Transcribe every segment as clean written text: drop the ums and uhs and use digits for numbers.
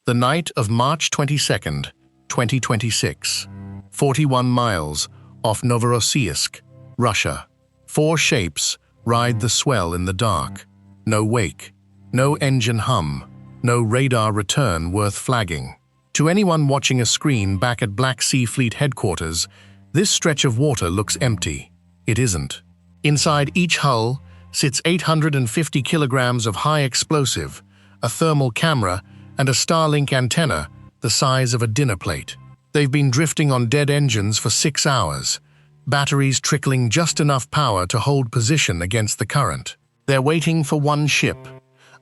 The night of March 22nd, 2026. 41 miles off Novorossiysk, Russia. Four shapes ride the swell in the dark. No wake, no engine hum, no radar return worth flagging. To anyone watching a screen back at Black Sea Fleet headquarters, this stretch of water looks empty. It isn't. Inside each hull sits 850 kilograms of high explosive, a thermal camera, and a Starlink antenna the size of a dinner plate. They've been drifting on dead engines for 6 hours, batteries trickling just enough power to hold position against the current. They're waiting for one ship,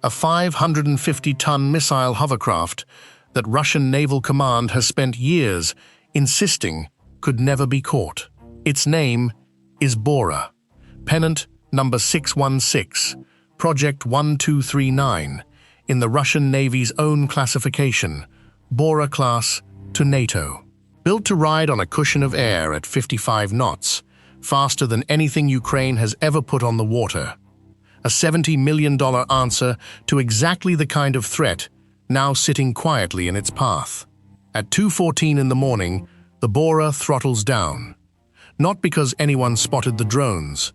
a 550-ton missile hovercraft that Russian Naval Command has spent years insisting could never be caught. Its name is Bora, pennant number 616, Project 1239, in the Russian Navy's own classification, Bora-class to NATO. Built to ride on a cushion of air at 55 knots, faster than anything Ukraine has ever put on the water. A $70 million answer to exactly the kind of threat now sitting quietly in its path. At 2:14 in the morning, the Bora throttles down. Not because anyone spotted the drones,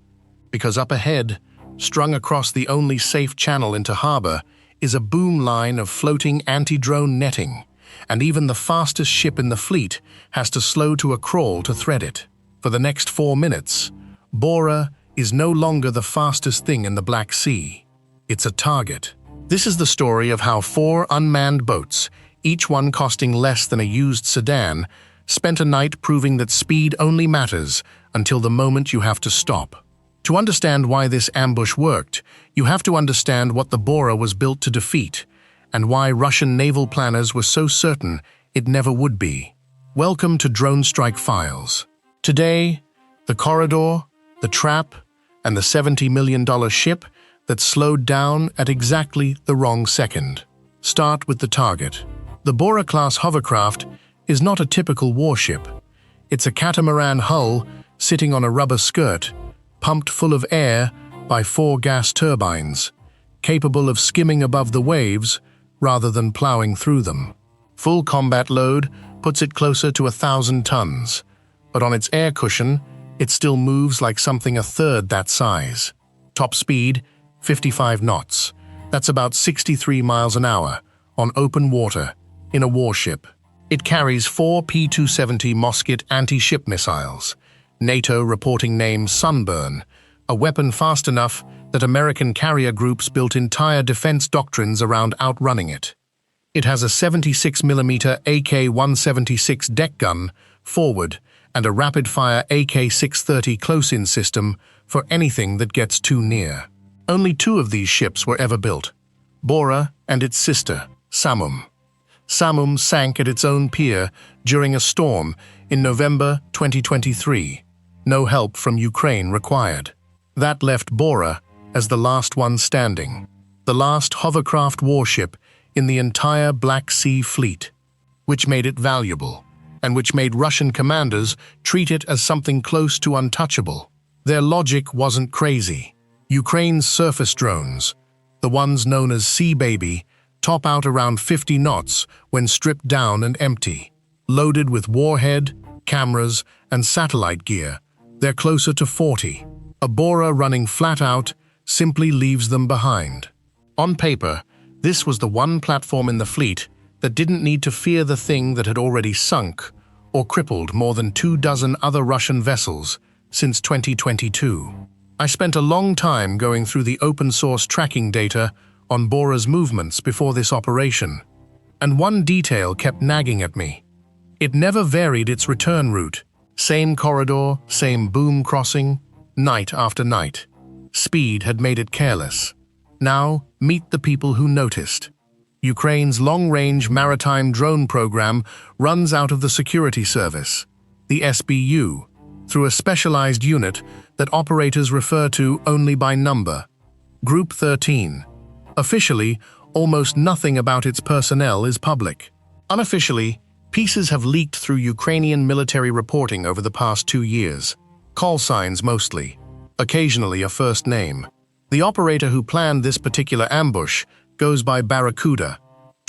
because up ahead, strung across the only safe channel into harbor, is a boom line of floating anti-drone netting, and even the fastest ship in the fleet has to slow to a crawl to thread it. For the next 4 minutes, Bora is no longer the fastest thing in the Black Sea. It's a target. This is the story of how 4 unmanned boats, each one costing less than a used sedan, spent a night proving that speed only matters until the moment you have to stop. To understand why this ambush worked, you have to understand what the Bora was built to defeat, and why Russian naval planners were so certain it never would be. Welcome to Drone Strike Files. Today, the corridor, the trap, and the $70 million ship that slowed down at exactly the wrong second. Start with the target. The Bora-class hovercraft is not a typical warship. It's a catamaran hull sitting on a rubber skirt, pumped full of air by 4 gas turbines, capable of skimming above the waves rather than plowing through them. Full combat load puts it closer to 1,000 tons, but on its air cushion, it still moves like something a third that size. Top speed, 55 knots. That's about 63 miles an hour on open water in a warship. It carries 4 P-270 Moskit anti-ship missiles, NATO reporting name Sunburn, a weapon fast enough that American carrier groups built entire defense doctrines around outrunning it. It has a 76mm AK-176 deck gun forward and a rapid-fire AK-630 close-in system for anything that gets too near. Only 2 of these ships were ever built, Bora and its sister, Samum. Samum sank at its own pier during a storm in November 2023. No help from Ukraine required. That left Bora as the last one standing, the last hovercraft warship in the entire Black Sea Fleet, which made it valuable, and which made Russian commanders treat it as something close to untouchable. Their logic wasn't crazy. Ukraine's surface drones, the ones known as Sea Baby, top out around 50 knots when stripped down and empty. Loaded with warhead, cameras, and satellite gear, they're closer to 40. A Bora running flat out simply leaves them behind. On paper, this was the one platform in the fleet that didn't need to fear the thing that had already sunk or crippled more than 24 other Russian vessels since 2022. I spent a long time going through the open-source tracking data on Bora's movements before this operation, and one detail kept nagging at me. It never varied its return route. Same corridor, same boom crossing, night after night. Speed had made it careless. Now, meet the people who noticed. Ukraine's long-range maritime drone program runs out of the security service, the SBU, through a specialized unit that operators refer to only by number, Group 13. Officially, almost nothing about its personnel is public. Unofficially, pieces have leaked through Ukrainian military reporting over the past 2 years. Call signs mostly, occasionally a first name. The operator who planned this particular ambush goes by Barracuda,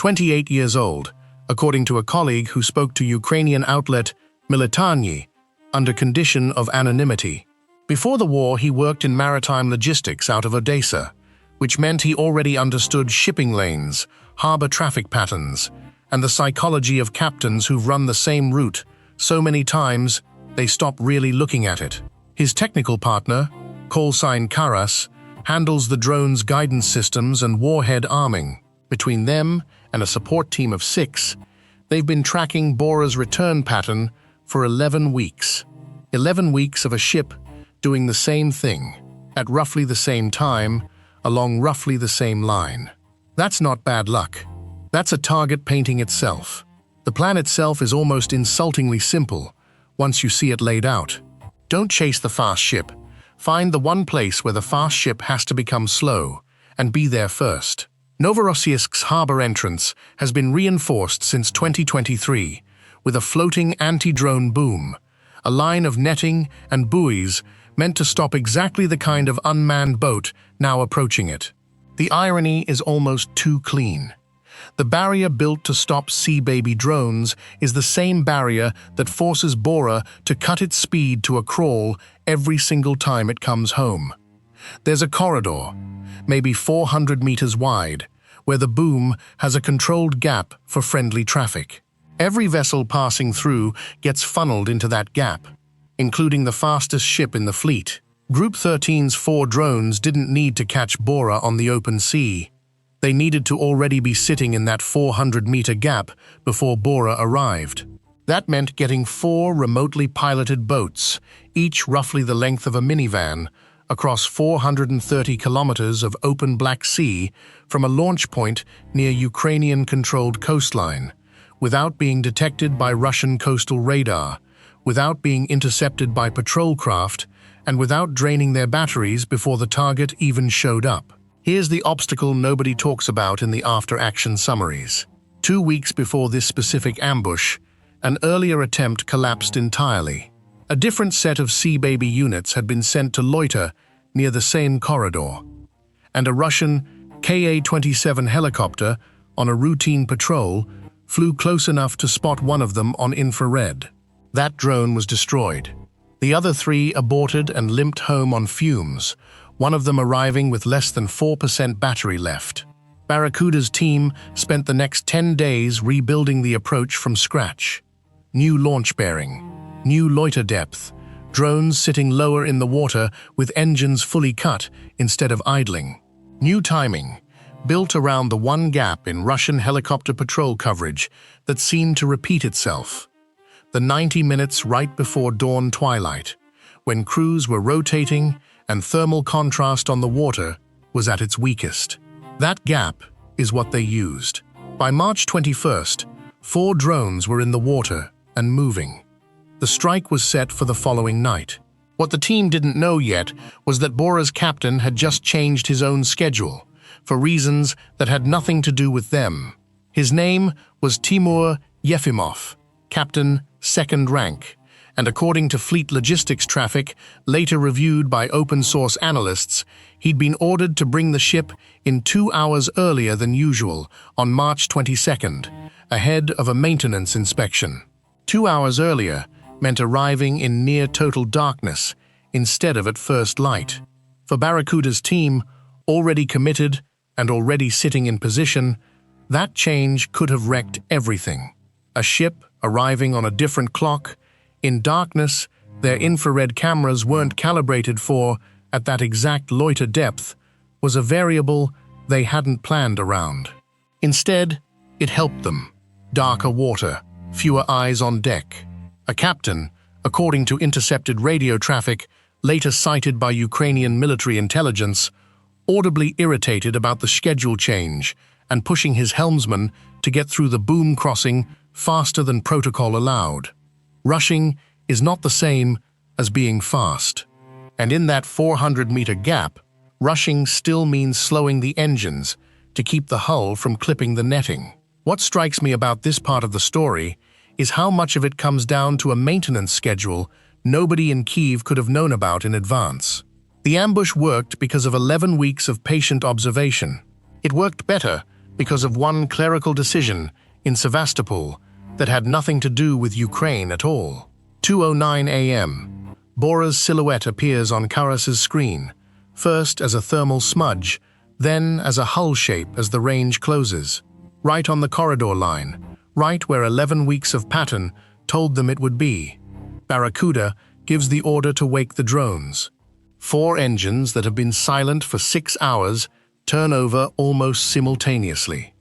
28 years old, according to a colleague who spoke to Ukrainian outlet Militarny under condition of anonymity. Before the war, he worked in maritime logistics out of Odessa, which meant he already understood shipping lanes, harbor traffic patterns, and the psychology of captains who've run the same route so many times they stop really looking at it. His technical partner, callsign Karas, handles the drone's guidance systems and warhead arming. Between them and a support team of 6, they've been tracking Bora's return pattern for 11 weeks. 11 weeks of a ship doing the same thing, at roughly the same time, along roughly the same line. That's not bad luck. That's a target painting itself. The plan itself is almost insultingly simple once you see it laid out. Don't chase the fast ship. Find the one place where the fast ship has to become slow, and be there first. Novorossiysk's harbor entrance has been reinforced since 2023 with a floating anti-drone boom, a line of netting and buoys meant to stop exactly the kind of unmanned boat now approaching it. The irony is almost too clean. The barrier built to stop sea baby drones is the same barrier that forces Bora to cut its speed to a crawl every single time it comes home. There's a corridor, maybe 400 meters wide, where the boom has a controlled gap for friendly traffic. Every vessel passing through gets funneled into that gap, including the fastest ship in the fleet. Group 13's 4 drones didn't need to catch Bora on the open sea. They needed to already be sitting in that 400-meter gap before Bora arrived. That meant getting 4 remotely piloted boats, each roughly the length of a minivan, across 430 kilometers of open Black Sea from a launch point near Ukrainian-controlled coastline, without being detected by Russian coastal radar, without being intercepted by patrol craft, and without draining their batteries before the target even showed up. Here's the obstacle nobody talks about in the after-action summaries. 2 weeks before this specific ambush, an earlier attempt collapsed entirely. A different set of Sea Baby units had been sent to loiter near the same corridor, and a Russian Ka-27 helicopter on a routine patrol flew close enough to spot one of them on infrared. That drone was destroyed. The other 3 aborted and limped home on fumes, one of them arriving with less than 4% battery left. Barracuda's team spent the next 10 days rebuilding the approach from scratch. New launch bearing, new loiter depth, drones sitting lower in the water with engines fully cut instead of idling. New timing, built around the one gap in Russian helicopter patrol coverage that seemed to repeat itself. The 90 minutes right before dawn twilight, when crews were rotating and thermal contrast on the water was at its weakest. That gap is what they used. By March 21st, 4 drones were in the water and moving. The strike was set for the following night. What the team didn't know yet was that Bora's captain had just changed his own schedule, for reasons that had nothing to do with them. His name was Timur Yefimov, captain 2nd rank, and according to Fleet Logistics Traffic, later reviewed by open-source analysts, he'd been ordered to bring the ship in 2 hours earlier than usual on March 22nd, ahead of a maintenance inspection. 2 hours earlier meant arriving in near-total darkness instead of at first light. For Barracuda's team, already committed and already sitting in position, that change could have wrecked everything. A ship arriving on a different clock, in darkness, their infrared cameras weren't calibrated for, at that exact loiter depth, was a variable they hadn't planned around. Instead, it helped them. Darker water, fewer eyes on deck. A captain, according to intercepted radio traffic, later cited by Ukrainian military intelligence, audibly irritated about the schedule change and pushing his helmsman to get through the boom crossing faster than protocol allowed. Rushing is not the same as being fast. And in that 400-meter gap, rushing still means slowing the engines to keep the hull from clipping the netting. What strikes me about this part of the story is how much of it comes down to a maintenance schedule nobody in Kyiv could have known about in advance. The ambush worked because of 11 weeks of patient observation. It worked better because of one clerical decision in Sevastopol that had nothing to do with Ukraine at all. 2:09 a.m. Bora's silhouette appears on Karas's screen, first as a thermal smudge, then as a hull shape as the range closes. Right on the corridor line, right where 11 weeks of pattern told them it would be. Barracuda gives the order to wake the drones. 4 engines that have been silent for 6 hours turn over almost simultaneously.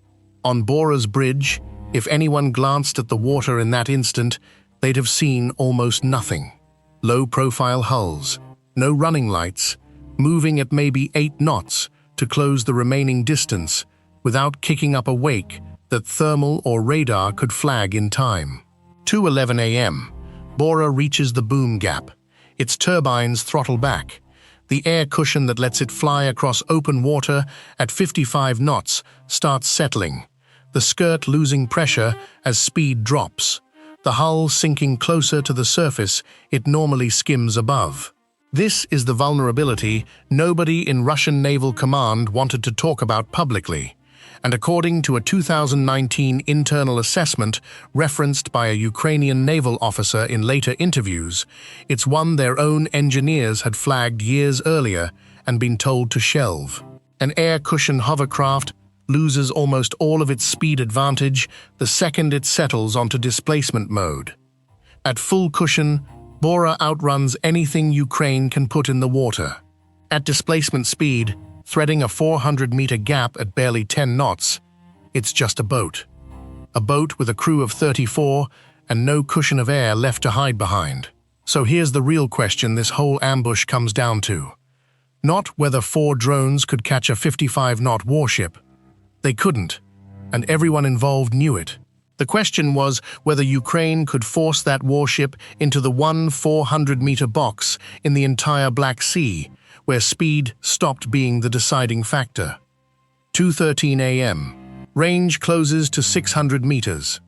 On Bora's bridge, if anyone glanced at the water in that instant, they'd have seen almost nothing. Low-profile hulls, no running lights, moving at maybe 8 knots to close the remaining distance without kicking up a wake that thermal or radar could flag in time. 2:11 a.m. Bora reaches the boom gap. Its turbines throttle back. The air cushion that lets it fly across open water at 55 knots starts settling, the skirt losing pressure as speed drops, the hull sinking closer to the surface it normally skims above. This is the vulnerability nobody in Russian Naval Command wanted to talk about publicly, and according to a 2019 internal assessment referenced by a Ukrainian naval officer in later interviews, it's one their own engineers had flagged years earlier and been told to shelve. An air cushion hovercraft loses almost all of its speed advantage the second it settles onto displacement mode. At full cushion, Bora outruns anything Ukraine can put in the water. At displacement speed, threading a 400-meter gap at barely 10 knots, it's just a boat. A boat with a crew of 34 and no cushion of air left to hide behind. So here's the real question this whole ambush comes down to. Not whether 4 drones could catch a 55-knot warship. They couldn't, and everyone involved knew it. The question was whether Ukraine could force that warship into the one 400-meter box in the entire Black Sea, where speed stopped being the deciding factor. 2:13 a.m. Range closes to 600 meters.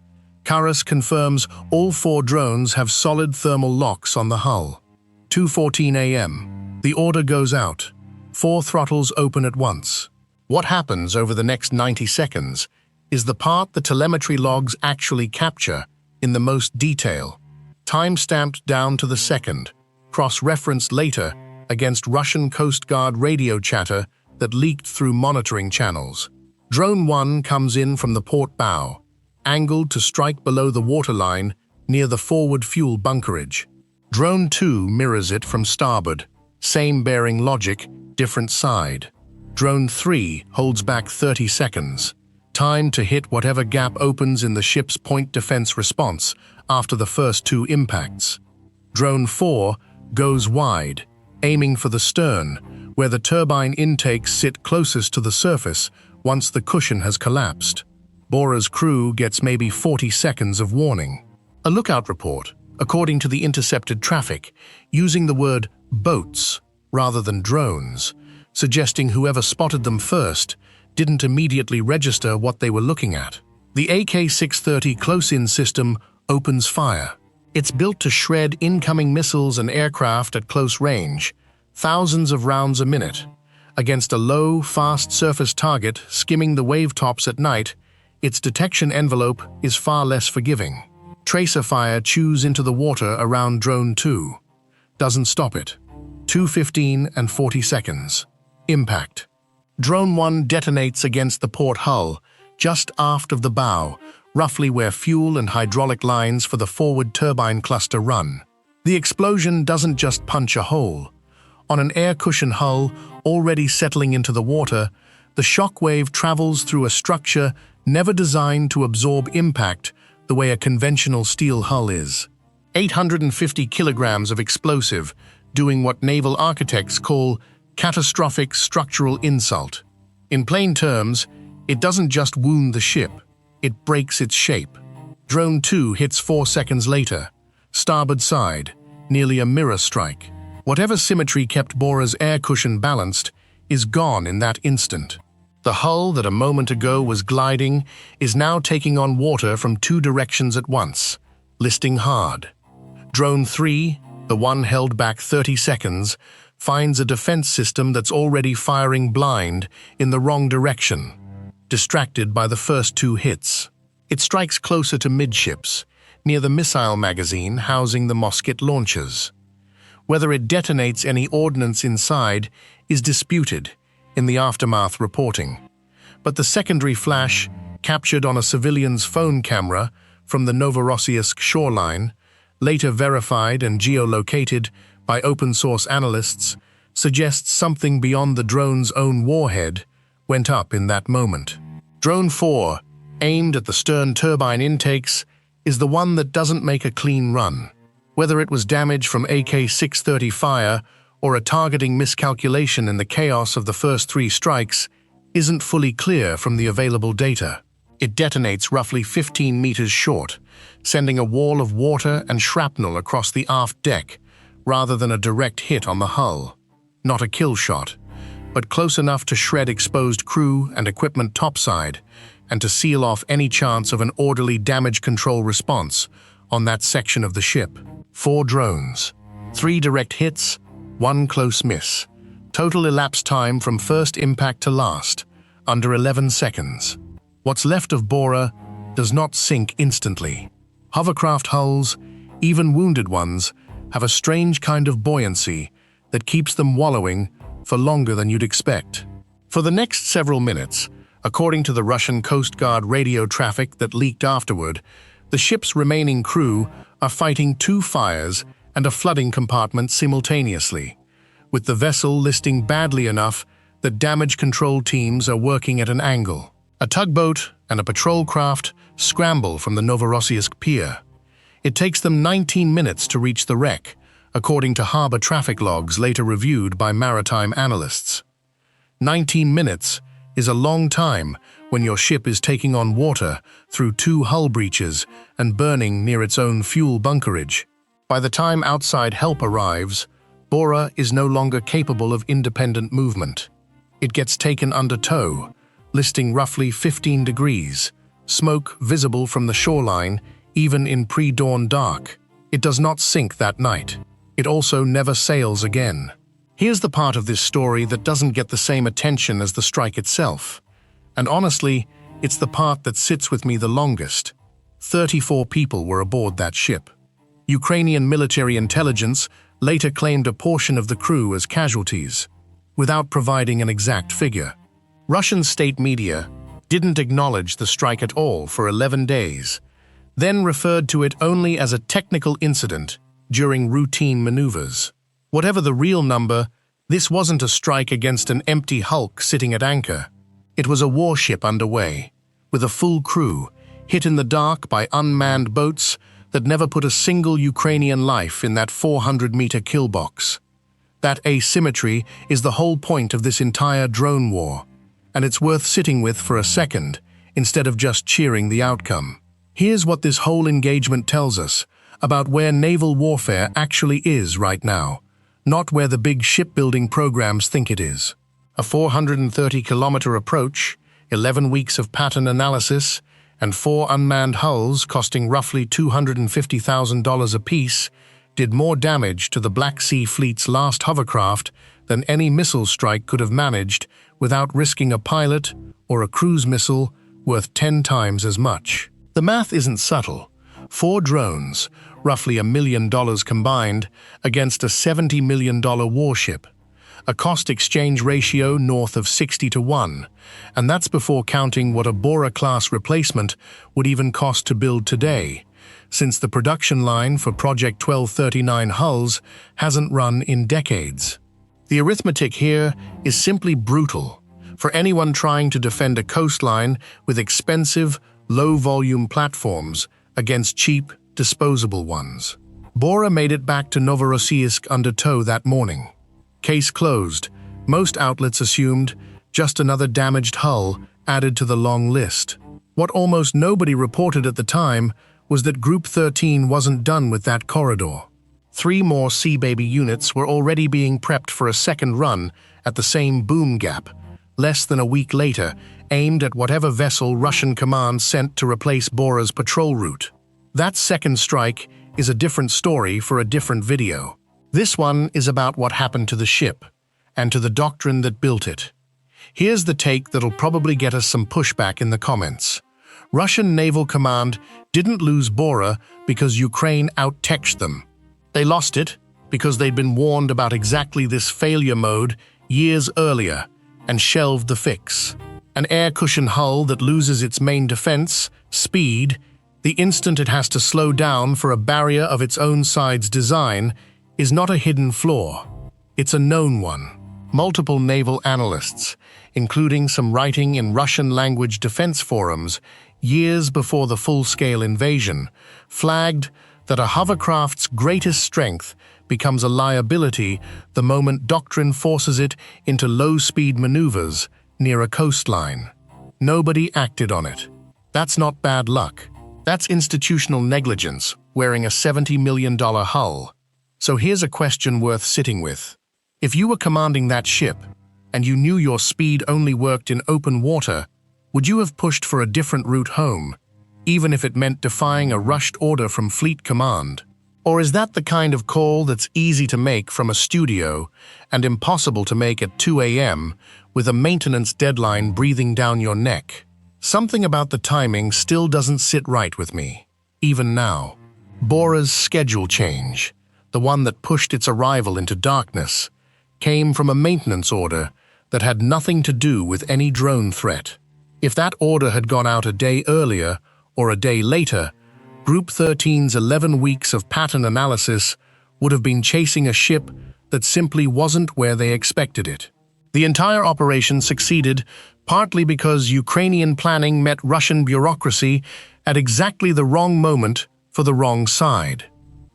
Karas confirms all 4 drones have solid thermal locks on the hull. 2:14 a.m. The order goes out. 4 throttles open at once. What happens over the next 90 seconds is the part the telemetry logs actually capture in the most detail, time-stamped down to the second, cross-referenced later against Russian Coast Guard radio chatter that leaked through monitoring channels. Drone 1 comes in from the port bow, angled to strike below the waterline near the forward fuel bunkerage. Drone 2 mirrors it from starboard, same bearing logic, different side. Drone 3 holds back 30 seconds, time to hit whatever gap opens in the ship's point defense response after the first 2 impacts. Drone 4 goes wide, aiming for the stern, where the turbine intakes sit closest to the surface once the cushion has collapsed. Bora's crew gets maybe 40 seconds of warning. A lookout report, according to the intercepted traffic, using the word boats rather than drones, suggesting whoever spotted them first didn't immediately register what they were looking at. The AK-630 close-in system opens fire. It's built to shred incoming missiles and aircraft at close range, thousands of rounds a minute. Against a low, fast surface target skimming the wave tops at night, its detection envelope is far less forgiving. Tracer fire chews into the water around Drone 2. Doesn't stop it. 2:15 and 40 seconds. Impact. Drone 1 detonates against the port hull, just aft of the bow, roughly where fuel and hydraulic lines for the forward turbine cluster run. The explosion doesn't just punch a hole. On an air cushion hull already settling into the water, the shockwave travels through a structure never designed to absorb impact the way a conventional steel hull is. 850 kilograms of explosive, doing what naval architects call catastrophic structural insult. In plain terms, it doesn't just wound the ship, it breaks its shape. Drone 2 hits 4 seconds later, starboard side, nearly a mirror strike. Whatever symmetry kept Bora's air cushion balanced is gone in that instant. The hull that a moment ago was gliding is now taking on water from 2 directions at once, listing hard. Drone 3, the one held back 30 seconds, finds a defense system that's already firing blind in the wrong direction. distracted by the first two hits. It strikes closer to midships, near the missile magazine housing the musket launchers. Whether it detonates any ordnance inside is disputed in the aftermath reporting. But the secondary flash, captured on a civilian's phone camera from the Novorossiysk shoreline, later verified and geolocated by open-source analysts, suggests something beyond the drone's own warhead went up in that moment. Drone 4, aimed at the stern turbine intakes, is the one that doesn't make a clean run. Whether it was damage from AK-630 fire or a targeting miscalculation in the chaos of the first three strikes isn't fully clear from the available data. It detonates roughly 15 meters short, sending a wall of water and shrapnel across the aft deck rather than a direct hit on the hull. Not a kill shot, but close enough to shred exposed crew and equipment topside and to seal off any chance of an orderly damage control response on that section of the ship. 4 drones, 3 direct hits, 1 close miss. Total elapsed time from first impact to last, under 11 seconds. What's left of Bora does not sink instantly. Hovercraft hulls, even wounded ones, have a strange kind of buoyancy that keeps them wallowing for longer than you'd expect. For the next several minutes, according to the Russian Coast Guard radio traffic that leaked afterward, the ship's remaining crew are fighting 2 fires and a flooding compartment simultaneously, with the vessel listing badly enough that damage control teams are working at an angle. A tugboat and a patrol craft scramble from the Novorossiysk pier. It takes them 19 minutes to reach the wreck, according to harbor traffic logs later reviewed by maritime analysts. 19 minutes is a long time when your ship is taking on water through 2 hull breaches and burning near its own fuel bunkerage. By the time outside help arrives, Bora is no longer capable of independent movement. It gets taken under tow, listing roughly 15 degrees, smoke visible from the shoreline even in pre-dawn dark. It does not sink that night. It also never sails again. Here's the part of this story that doesn't get the same attention as the strike itself. And honestly, it's the part that sits with me the longest. 34 people were aboard that ship. Ukrainian military intelligence later claimed a portion of the crew as casualties, without providing an exact figure. Russian state media didn't acknowledge the strike at all for 11 days, then referred to it only as a technical incident during routine maneuvers. Whatever the real number, this wasn't a strike against an empty hulk sitting at anchor. It was a warship underway, with a full crew, hit in the dark by unmanned boats that never put a single Ukrainian life in that 400-meter kill box. That asymmetry is the whole point of this entire drone war, and it's worth sitting with for a second instead of just cheering the outcome. Here's what this whole engagement tells us about where naval warfare actually is right now, not where the big shipbuilding programs think it is. A 430-kilometer approach, 11 weeks of pattern analysis, and 4 unmanned hulls costing roughly $250,000 apiece did more damage to the Black Sea Fleet's last hovercraft than any missile strike could have managed without risking a pilot or a cruise missile worth 10 times as much. The math isn't subtle. 4 drones, roughly $1 million combined, against a $70 million warship. A cost-exchange ratio north of 60 to 1, and that's before counting what a Bora-class replacement would even cost to build today, since the production line for Project 1239 hulls hasn't run in decades. The arithmetic here is simply brutal for anyone trying to defend a coastline with expensive, low-volume platforms against cheap, disposable ones. Bora made it back to Novorossiysk under tow that morning. Case closed. Most outlets assumed just another damaged hull added to the long list. What almost nobody reported at the time was that Group 13 wasn't done with that corridor. 3 more Sea Baby units were already being prepped for a second run at the same boom gap, less than a week later, aimed at whatever vessel Russian command sent to replace Bora's patrol route. That second strike is a different story for a different video. This one is about what happened to the ship, and to the doctrine that built it. Here's the take that'll probably get us some pushback in the comments. Russian Naval Command didn't lose Bora because Ukraine out-teched them. They lost it because they'd been warned about exactly this failure mode years earlier and shelved the fix. An air cushion hull that loses its main defense, speed, the instant it has to slow down for a barrier of its own side's design, is not a hidden flaw. It's a known one. Multiple naval analysts, including some writing in Russian-language defense forums years before the full-scale invasion, flagged that a hovercraft's greatest strength becomes a liability the moment doctrine forces it into low-speed maneuvers near a coastline. Nobody acted on it. That's not bad luck. That's institutional negligence wearing a $70 million hull. So here's a question worth sitting with. If you were commanding that ship, and you knew your speed only worked in open water, would you have pushed for a different route home, even if it meant defying a rushed order from Fleet Command? Or is that the kind of call that's easy to make from a studio and impossible to make at 2 a.m. with a maintenance deadline breathing down your neck? Something about the timing still doesn't sit right with me, even now. Bora's schedule change, the one that pushed its arrival into darkness, came from a maintenance order that had nothing to do with any drone threat. If that order had gone out a day earlier or a day later, Group 13's 11 weeks of pattern analysis would have been chasing a ship that simply wasn't where they expected it. The entire operation succeeded partly because Ukrainian planning met Russian bureaucracy at exactly the wrong moment for the wrong side.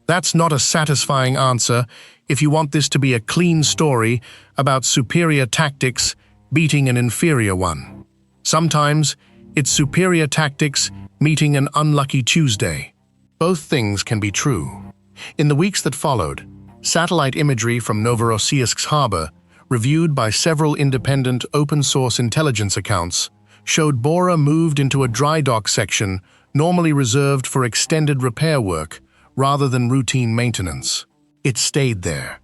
That's not a satisfying answer if you want this to be a clean story about superior tactics beating an inferior one. Sometimes it's superior tactics meeting an unlucky Tuesday. Both things can be true. In the weeks that followed, satellite imagery from Novorossiysk's harbor, reviewed by several independent open-source intelligence accounts, showed Bora moved into a dry dock section normally reserved for extended repair work rather than routine maintenance. It stayed there.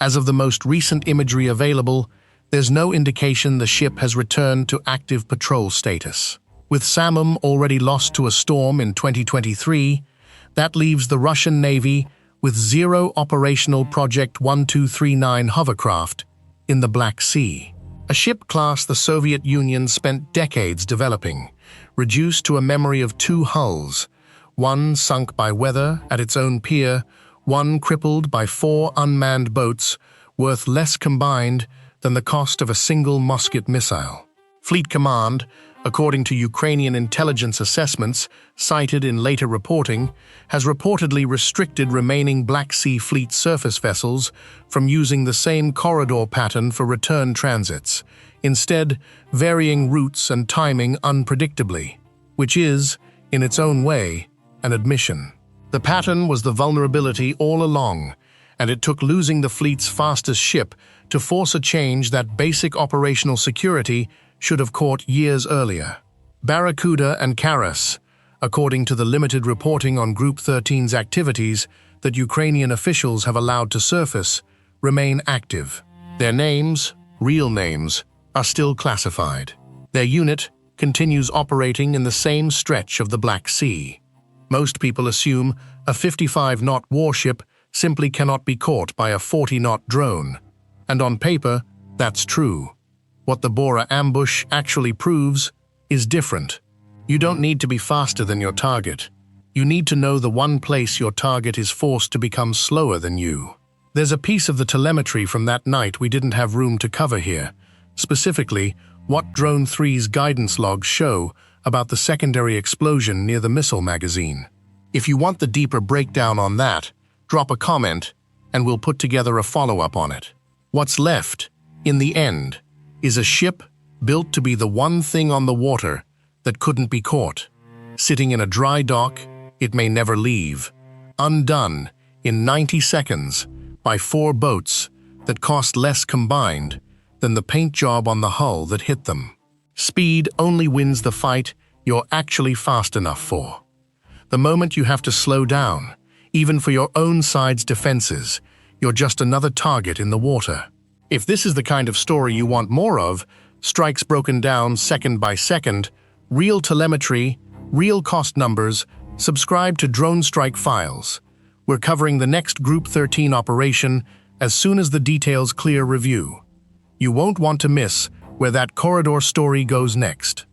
As of the most recent imagery available, there's no indication the ship has returned to active patrol status. With Samum already lost to a storm in 2023, that leaves the Russian Navy with zero operational Project 1239 hovercraft in the Black Sea. A ship class the Soviet Union spent decades developing, reduced to a memory of two hulls, one sunk by weather at its own pier, one crippled by 4 unmanned boats, worth less combined than the cost of a single musket missile. Fleet Command, according to Ukrainian intelligence assessments cited in later reporting, has reportedly restricted remaining Black Sea Fleet surface vessels from using the same corridor pattern for return transits, instead varying routes and timing unpredictably, which is, in its own way, an admission. The pattern was the vulnerability all along, and it took losing the fleet's fastest ship to force a change that basic operational security should have caught years earlier. Barracuda and Karas, according to the limited reporting on Group 13's activities that Ukrainian officials have allowed to surface, remain active. Their names, real names, are still classified. Their unit continues operating in the same stretch of the Black Sea. Most people assume a 55-knot warship simply cannot be caught by a 40-knot drone. And on paper, that's true. What the Bora ambush actually proves is different. You don't need to be faster than your target. You need to know the one place your target is forced to become slower than you. There's a piece of the telemetry from that night we didn't have room to cover here, specifically what Drone 3's guidance logs show about the secondary explosion near the missile magazine. If you want the deeper breakdown on that, drop a comment and we'll put together a follow-up on it. What's left, in the end, is a ship built to be the one thing on the water that couldn't be caught. Sitting in a dry dock, it may never leave. Undone in 90 seconds by 4 boats that cost less combined than the paint job on the hull that hit them. Speed only wins the fight you're actually fast enough for. The moment you have to slow down, even for your own side's defenses, you're just another target in the water. If this is the kind of story you want more of, strikes broken down second by second, real telemetry, real cost numbers. Subscribe to Drone Strike Files. We're covering the next Group 13 operation as soon as the details clear review. You won't want to miss where that corridor story goes next.